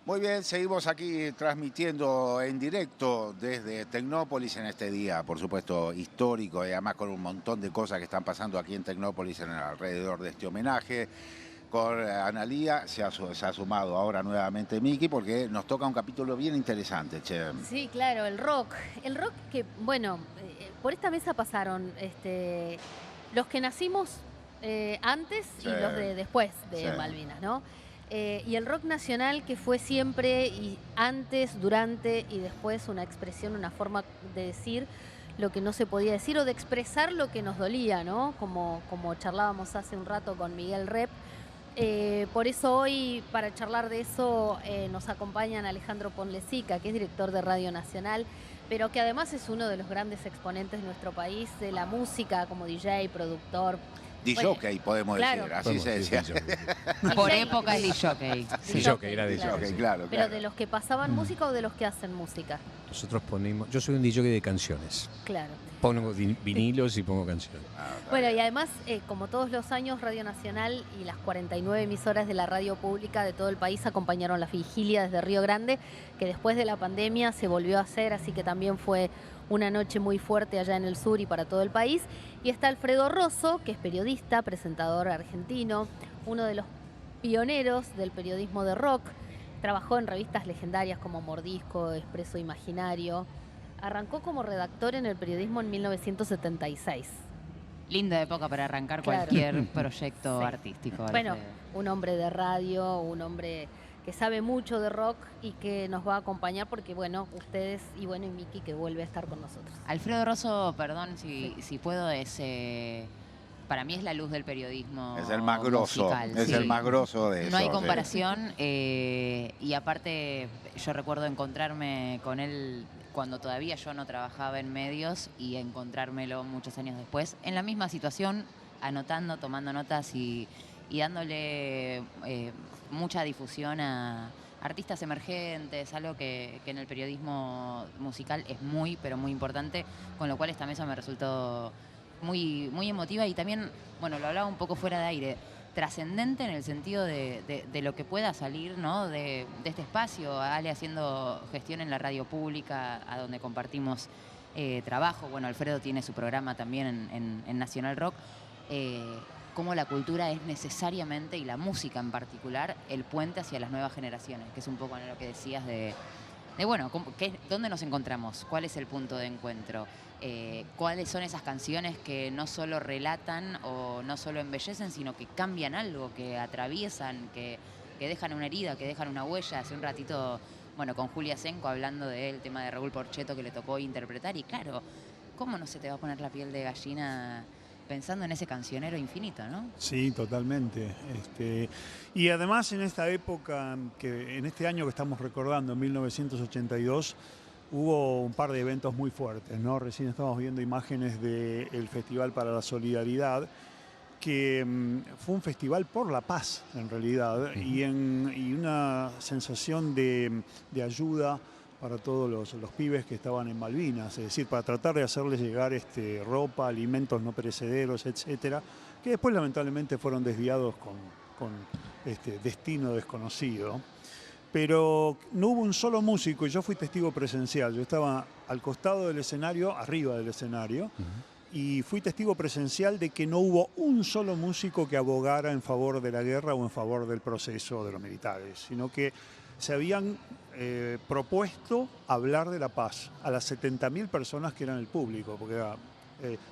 Muy bien, seguimos aquí transmitiendo en directo desde Tecnópolis en este día, por supuesto, histórico y además con un montón de cosas que están pasando aquí en Tecnópolis alrededor de este homenaje. Con Analía se ha sumado ahora nuevamente Miki porque nos toca un capítulo bien interesante, che. Sí, claro, el rock. El rock que, bueno, por esta mesa pasaron los que nacimos antes Sí, y los de después sí. de Malvinas, ¿no? Y el rock nacional que fue siempre y antes, durante y después una expresión, una forma de decir lo que no se podía decir o de expresar lo que nos dolía, ¿no? Como charlábamos hace un rato con Miguel Rep. Por eso hoy, para charlar de eso, nos acompañan Alejandro Ponlecica, que es director de Radio Nacional, pero que además es uno de los grandes exponentes de nuestro país, de la música, como DJ, productor. Bueno, DJ, podemos claro. decir, así se decía. Por DJ, época es disjockey. sí. DJ, era DJ. Claro. Ok, claro, Pero claro. de los que pasaban música o de los que hacen música. Nosotros ponemos, yo soy un DJ de canciones. Claro. Pongo vinilos y pongo canciones. Bueno, y además, como todos los años, Radio Nacional y las 49 emisoras de la radio pública de todo el país acompañaron la vigilia desde Río Grande, que después de la pandemia se volvió a hacer, así que también fue una noche muy fuerte allá en el sur y para todo el país. Y está Alfredo Rosso, que es periodista, presentador argentino, uno de los pioneros del periodismo de rock. Trabajó en revistas legendarias como Mordisco, Expreso Imaginario. Arrancó como redactor en el periodismo en 1976. Linda época para arrancar Claro. cualquier proyecto Sí. artístico. Bueno, Alfredo. un hombre de radio, un hombre que sabe mucho de rock y que nos va a acompañar porque, bueno, ustedes y bueno, y Miki que vuelve a estar con nosotros. Alfredo Rosso, perdón si puedo, para mí es la luz del periodismo. Es el más grosso, musical, es sí. el más grosso de eso. No hay sí. comparación y aparte yo recuerdo encontrarme con él cuando todavía yo no trabajaba en medios y encontrármelo muchos años después en la misma situación, anotando, tomando notas y dándole mucha difusión a artistas emergentes, algo que en el periodismo musical es muy, pero muy importante, con lo cual esta mesa me resultó muy, muy emotiva y también, bueno, lo hablaba un poco fuera de aire, trascendente en el sentido de lo que pueda salir, ¿no? de este espacio, Ale haciendo gestión en la radio pública, a donde compartimos trabajo. Bueno, Alfredo tiene su programa también en Nacional Rock. Cómo la cultura es necesariamente, y la música en particular, el puente hacia las nuevas generaciones, que es un poco lo que decías de bueno, ¿dónde nos encontramos? ¿Cuál es el punto de encuentro? ¿Cuáles son esas canciones que no solo relatan o no solo embellecen, sino que cambian algo, que atraviesan, que dejan una herida, que dejan una huella? Hace un ratito, bueno, con Julia Senco hablando del tema de Raúl Porchetto que le tocó interpretar, y claro, ¿cómo no se te va a poner la piel de gallina pensando en ese cancionero infinito, ¿no? Sí, totalmente. Y además en esta época, en este año que estamos recordando, en 1982, hubo un par de eventos muy fuertes, ¿no? Recién estamos viendo imágenes del Festival para la Solidaridad, que fue un festival por la paz, en realidad, y una sensación de ayuda para todos los pibes que estaban en Malvinas, es decir, para tratar de hacerles llegar ropa, alimentos no perecederos, etcétera, que después lamentablemente fueron desviados con destino desconocido. Pero no hubo un solo músico y yo fui testigo presencial. Yo estaba al costado del escenario, arriba del escenario, y fui testigo presencial de que no hubo un solo músico que abogara en favor de la guerra o en favor del proceso de los militares, sino que se habían propuesto hablar de la paz a las 70.000 personas que eran el público, porque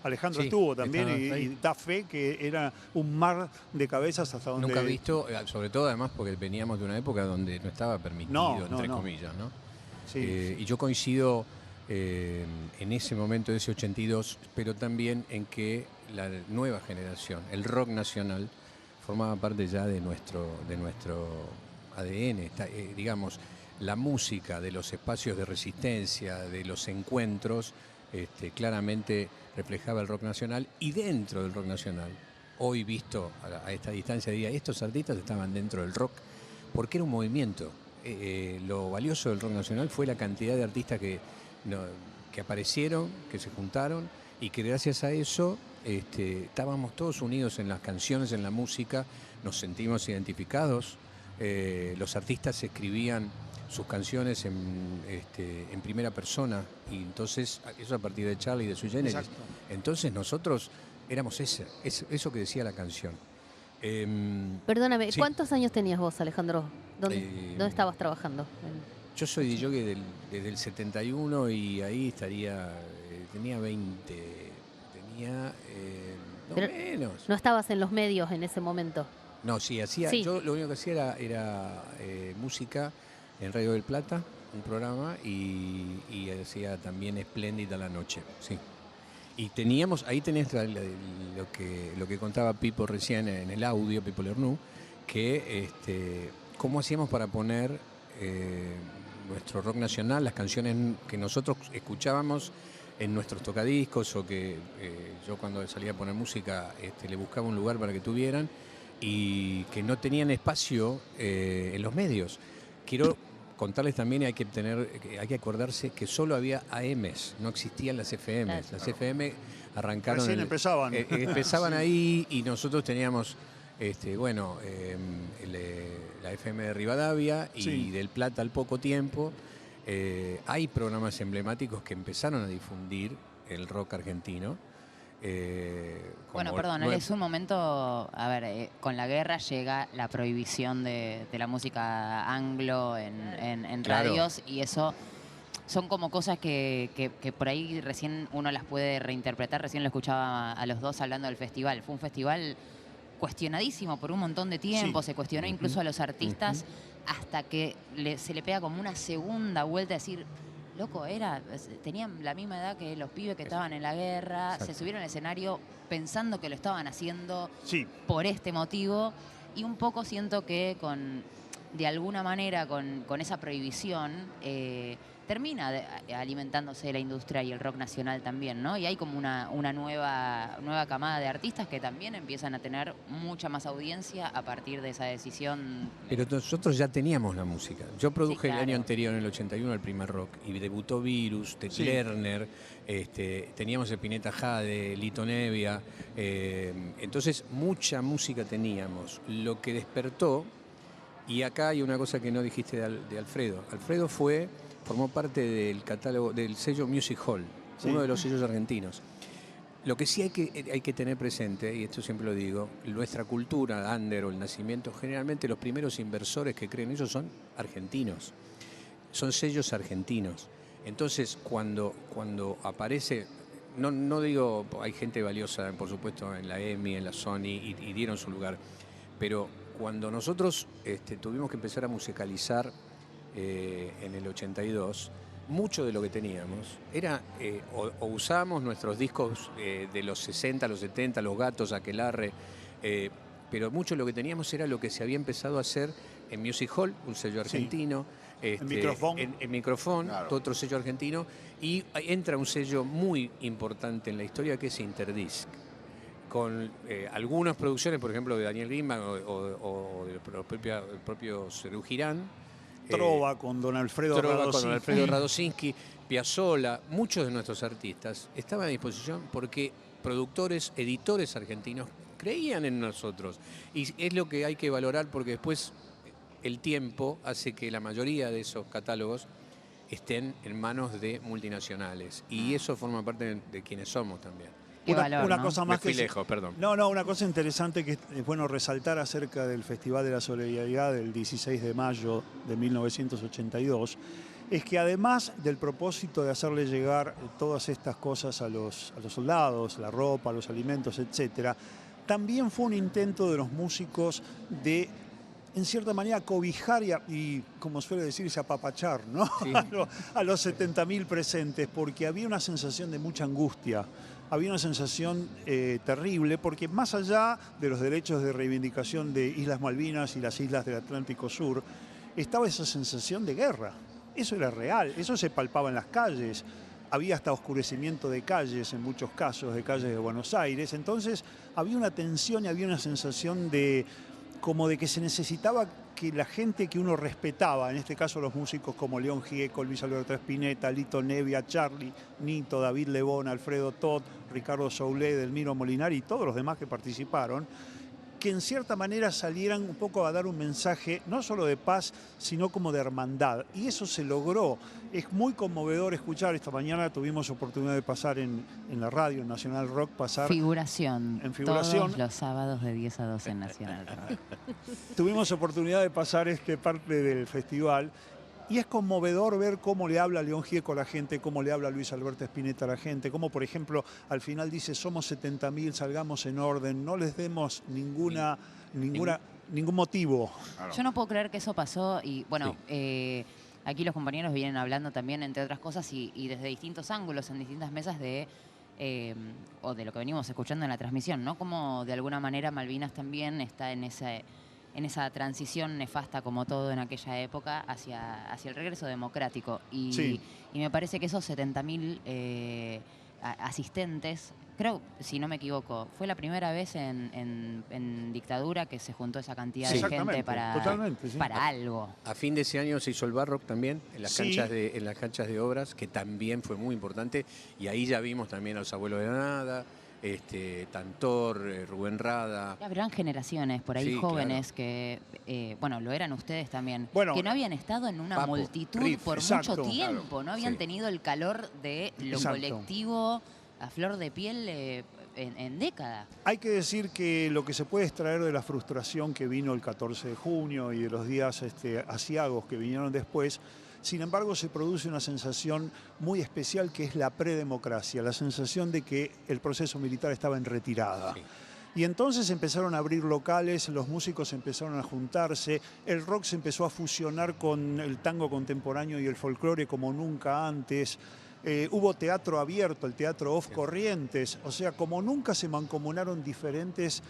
Alejandro Sí, estuvo también y ahí. da fe que era un mar de cabezas hasta donde... Nunca visto, sobre todo además porque veníamos de una época donde no estaba permitido, entre comillas, ¿no? Sí. Y yo coincido en ese momento, de ese 82, pero también en que la nueva generación, el rock nacional, formaba parte ya de nuestro ADN, digamos, la música de los espacios de resistencia, de los encuentros, claramente reflejaba el rock nacional, y dentro del rock nacional, hoy visto a esta distancia, diría, estos artistas estaban dentro del rock porque era un movimiento. Lo valioso del rock nacional fue la cantidad de artistas que aparecieron, que se juntaron, y que gracias a eso estábamos todos unidos en las canciones, en la música, nos sentimos identificados los artistas escribían sus canciones en primera persona, y entonces eso a partir de Charlie y de Sui Generis. Exacto. Entonces nosotros éramos eso que decía la canción. Perdóname, Sí. ¿cuántos años tenías vos, Alejandro? ¿Dónde estabas trabajando? Yo soy DJ desde el 71 y ahí estaría, tenía 20, tenía no Pero menos. ¿No estabas en los medios en ese momento? No, sí, Sí. yo lo único que hacía era música en Radio del Plata, un programa, y hacía también Espléndida la noche, sí. Y teníamos, ahí tenés lo que contaba Pipo recién en el audio, Pipo Lernoux, que cómo hacíamos para poner nuestro rock nacional, las canciones que nosotros escuchábamos en nuestros tocadiscos, o que yo cuando salía a poner música le buscaba un lugar para que tuvieran, y que no tenían espacio en los medios. Quiero contarles también, hay que acordarse que solo había AMs, no existían las FMs. Claro. Las FM arrancaron. Recién empezaban. Empezaban Sí. ahí, y nosotros teníamos la FM de Rivadavia y Sí. del Plata al poco tiempo. Hay programas emblemáticos que empezaron a difundir el rock argentino. Bueno, perdón, es un momento, a ver, con la guerra llega la prohibición de la música anglo en Claro. radios, y eso son como cosas que por ahí recién uno las puede reinterpretar. Recién lo escuchaba a los dos hablando del festival. Fue un festival cuestionadísimo por un montón de tiempo, Sí. se cuestionó incluso a los artistas, hasta que se le pega como una segunda vuelta a decir, loco, tenían la misma edad que los pibes que estaban en la guerra, Exacto. se subieron al escenario pensando que lo estaban haciendo Sí. por este motivo, y un poco siento que de alguna manera con esa prohibición termina alimentándose la industria y el rock nacional también, ¿no? Y hay como una nueva camada de artistas que también empiezan a tener mucha más audiencia a partir de esa decisión. Pero nosotros ya teníamos la música. Yo produje claro. el año anterior, en el 81, el primer rock, y debutó Virus, Ted Sí. Lerner, teníamos Spinetta Jade, Lito Nevia, entonces mucha música teníamos. Lo que despertó, y acá hay una cosa que no dijiste de Alfredo. Alfredo formó parte del catálogo, del sello Music Hall, Sí. uno de los sellos argentinos. Lo que sí hay que tener presente, y esto siempre lo digo, nuestra cultura, under o el nacimiento, generalmente los primeros inversores que creen ellos son argentinos, son sellos argentinos. Entonces, cuando aparece, no digo, hay gente valiosa, por supuesto, en la EMI, en la Sony, y dieron su lugar, pero cuando nosotros tuvimos que empezar a musicalizar en el 82, mucho de lo que teníamos era o usábamos nuestros discos de los 60, los 70, Los Gatos, Aquelarre, pero mucho de lo que teníamos era lo que se había empezado a hacer en Music Hall, un sello argentino, En Microfón. en Microfón, Claro. otro sello argentino, y entra un sello muy importante en la historia que es Interdisc, con algunas producciones, por ejemplo, de Daniel Greenbank o del propio Serú Girán. Trova con Don Alfredo Radosinski. Con Alfredo Radosinski, Piazzolla, muchos de nuestros artistas estaban a disposición porque productores, editores argentinos creían en nosotros. Y es lo que hay que valorar, porque después el tiempo hace que la mayoría de esos catálogos estén en manos de multinacionales. Y eso forma parte de quienes somos también. Qué Una, valor, una ¿no? cosa Me más fui que lejos, perdón. No, una cosa interesante que es bueno resaltar acerca del Festival de la Solidaridad del 16 de mayo de 1982 es que además del propósito de hacerle llegar todas estas cosas a los soldados, la ropa, los alimentos, etcétera, también fue un intento de los músicos de, en cierta manera, cobijar y como suele decirse, apapachar, ¿no? Sí. a los 70.000 presentes, porque había una sensación de mucha angustia. Había una sensación terrible, porque más allá de los derechos de reivindicación de Islas Malvinas y las islas del Atlántico Sur, estaba esa sensación de guerra. Eso era real, eso se palpaba en las calles. Había hasta oscurecimiento de calles en muchos casos, de calles de Buenos Aires. Entonces había una tensión y había una sensación como de que se necesitaba que la gente que uno respetaba, en este caso los músicos como León Gieco, Luis Alberto Spinetta, Lito Nevia, Charlie, Nito, David Lebón, Alfredo Todd, Ricardo Soulé, Delmiro Molinari y todos los demás que participaron, que en cierta manera salieran un poco a dar un mensaje no solo de paz, sino como de hermandad. Y eso se logró. Es muy conmovedor escuchar. Esta mañana tuvimos oportunidad de pasar en la radio, en Nacional Rock, pasar... Figuración. En Figuración. Todos los sábados de 10 a 12 en Nacional Rock. Tuvimos oportunidad de pasar parte del festival. Y es conmovedor ver cómo le habla León Gieco a la gente, cómo le habla Luis Alberto Spinetta a la gente, cómo, por ejemplo, al final dice, somos 70.000, salgamos en orden, no les demos ningún motivo. Yo no puedo creer que eso pasó y, bueno, aquí los compañeros vienen hablando también, entre otras cosas, y desde distintos ángulos, en distintas mesas o de lo que venimos escuchando en la transmisión, ¿no? Como de alguna manera Malvinas también está en esa transición nefasta, como todo en aquella época, hacia el regreso democrático. Y me parece que esos 70.000 asistentes, creo, si no me equivoco, fue la primera vez en dictadura que se juntó esa cantidad de gente para algo. A fin de ese año se hizo el Barrock también, en las canchas de obras, que también fue muy importante, y ahí ya vimos también a los abuelos de la nada, Tantor, Rubén Rada. Habrán generaciones por ahí jóvenes que, bueno, lo eran ustedes también, que no habían estado en una multitud por mucho tiempo, no habían tenido el calor de lo colectivo a flor de piel en décadas. Hay que decir que lo que se puede extraer de la frustración que vino el 14 de junio y de los días aciagos que vinieron después, sin embargo, se produce una sensación muy especial que es la predemocracia, la sensación de que el proceso militar estaba en retirada. Sí. Y entonces empezaron a abrir locales, los músicos empezaron a juntarse, el rock se empezó a fusionar con el tango contemporáneo y el folclore como nunca antes. Hubo teatro abierto, el teatro off Corrientes, o sea, como nunca se mancomunaron diferentes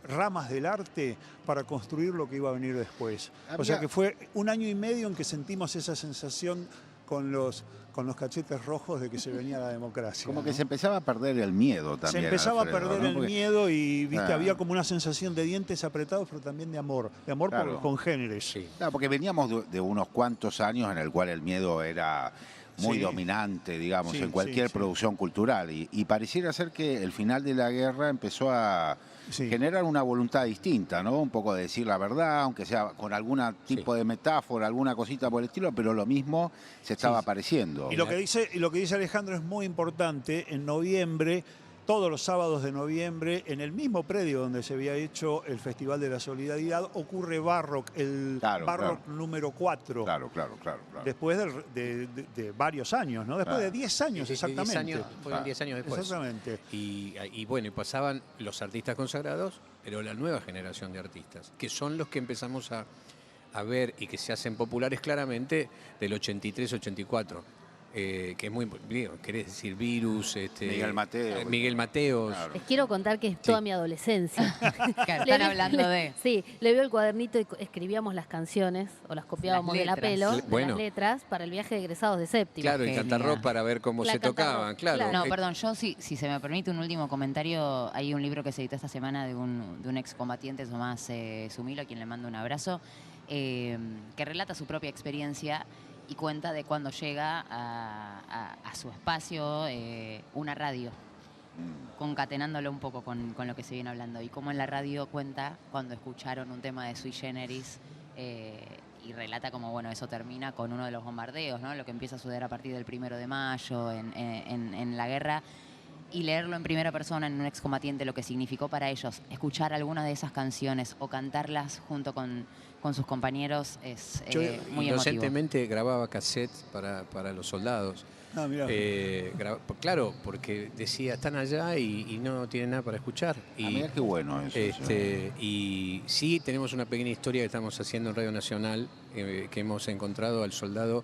ramas del arte para construir lo que iba a venir después. O sea que fue un año y medio en que sentimos esa sensación con los cachetes rojos de que se venía la democracia. Como que se empezaba a perder el miedo también. Se empezaba a perder el miedo y había como una sensación de dientes apretados, pero también de amor por los congéneres. Sí. Claro, porque veníamos de unos cuantos años en el cual el miedo era muy dominante, digamos, en cualquier producción cultural. Y pareciera ser que el final de la guerra empezó a generar una voluntad distinta, ¿no? Un poco de decir la verdad, aunque sea con algún tipo de metáfora, alguna cosita por el estilo, pero lo mismo se estaba apareciendo. Y lo que dice Alejandro es muy importante. En noviembre, todos los sábados de noviembre, en el mismo predio donde se había hecho el Festival de la Solidaridad, ocurre Barrock, el Barrock número 4. Claro. Después de varios años, ¿no? Después de 10 años, exactamente. Fueron 10 años después. Exactamente. Y bueno, y pasaban los artistas consagrados, pero la nueva generación de artistas, que son los que empezamos a ver y que se hacen populares claramente del 83-84. Que es muy, querés decir, Virus, Miguel Mateo. Claro. Les quiero contar que es toda mi adolescencia. Están hablando de... Sí, le veo el cuadernito y escribíamos las canciones, o las copiábamos de la pelo, las letras, para el viaje de egresados de séptimo. Claro, y Cantarrock para ver cómo se tocaban, claro. No, perdón, yo si se me permite un último comentario, hay un libro que se editó esta semana de un excombatiente, Tomás Sumilo, a quien le mando un abrazo, que relata su propia experiencia y cuenta de cuando llega a su espacio una radio, concatenándolo un poco con lo que se viene hablando. Y cómo en la radio cuenta cuando escucharon un tema de Sui Generis y relata cómo, bueno, eso termina con uno de los bombardeos, ¿no? Lo que empieza a suceder a partir del 1 de mayo en la guerra. Y leerlo en primera persona en un excombatiente, lo que significó para ellos escuchar alguna de esas canciones o cantarlas junto con sus compañeros es muy emotivo. Inocentemente grababa cassettes para los soldados. Ah, mirá. Claro, porque decía, están allá y no tienen nada para escuchar. Mirá qué bueno eso. Y sí, tenemos una pequeña historia que estamos haciendo en Radio Nacional, que hemos encontrado al soldado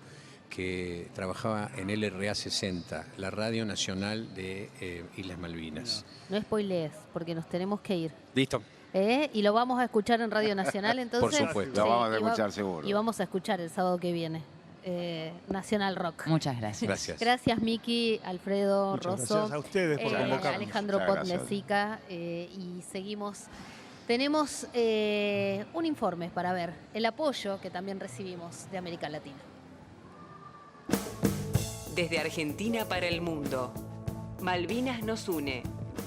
que trabajaba en LRA 60, la Radio Nacional de Islas Malvinas. No spoilees, porque nos tenemos que ir. Listo. Y lo vamos a escuchar en Radio Nacional, entonces. Por supuesto. Lo vamos a escuchar seguro. Y vamos a escuchar el sábado que viene. Nacional Rock. Muchas gracias. Gracias, Miki, Alfredo, Muchas Rosso. Gracias a ustedes por convocarnos. Alejandro Potnesica. Y seguimos. Tenemos un informe para ver el apoyo que también recibimos de América Latina. Desde Argentina para el mundo, Malvinas nos une,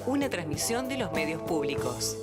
una transmisión de los medios públicos.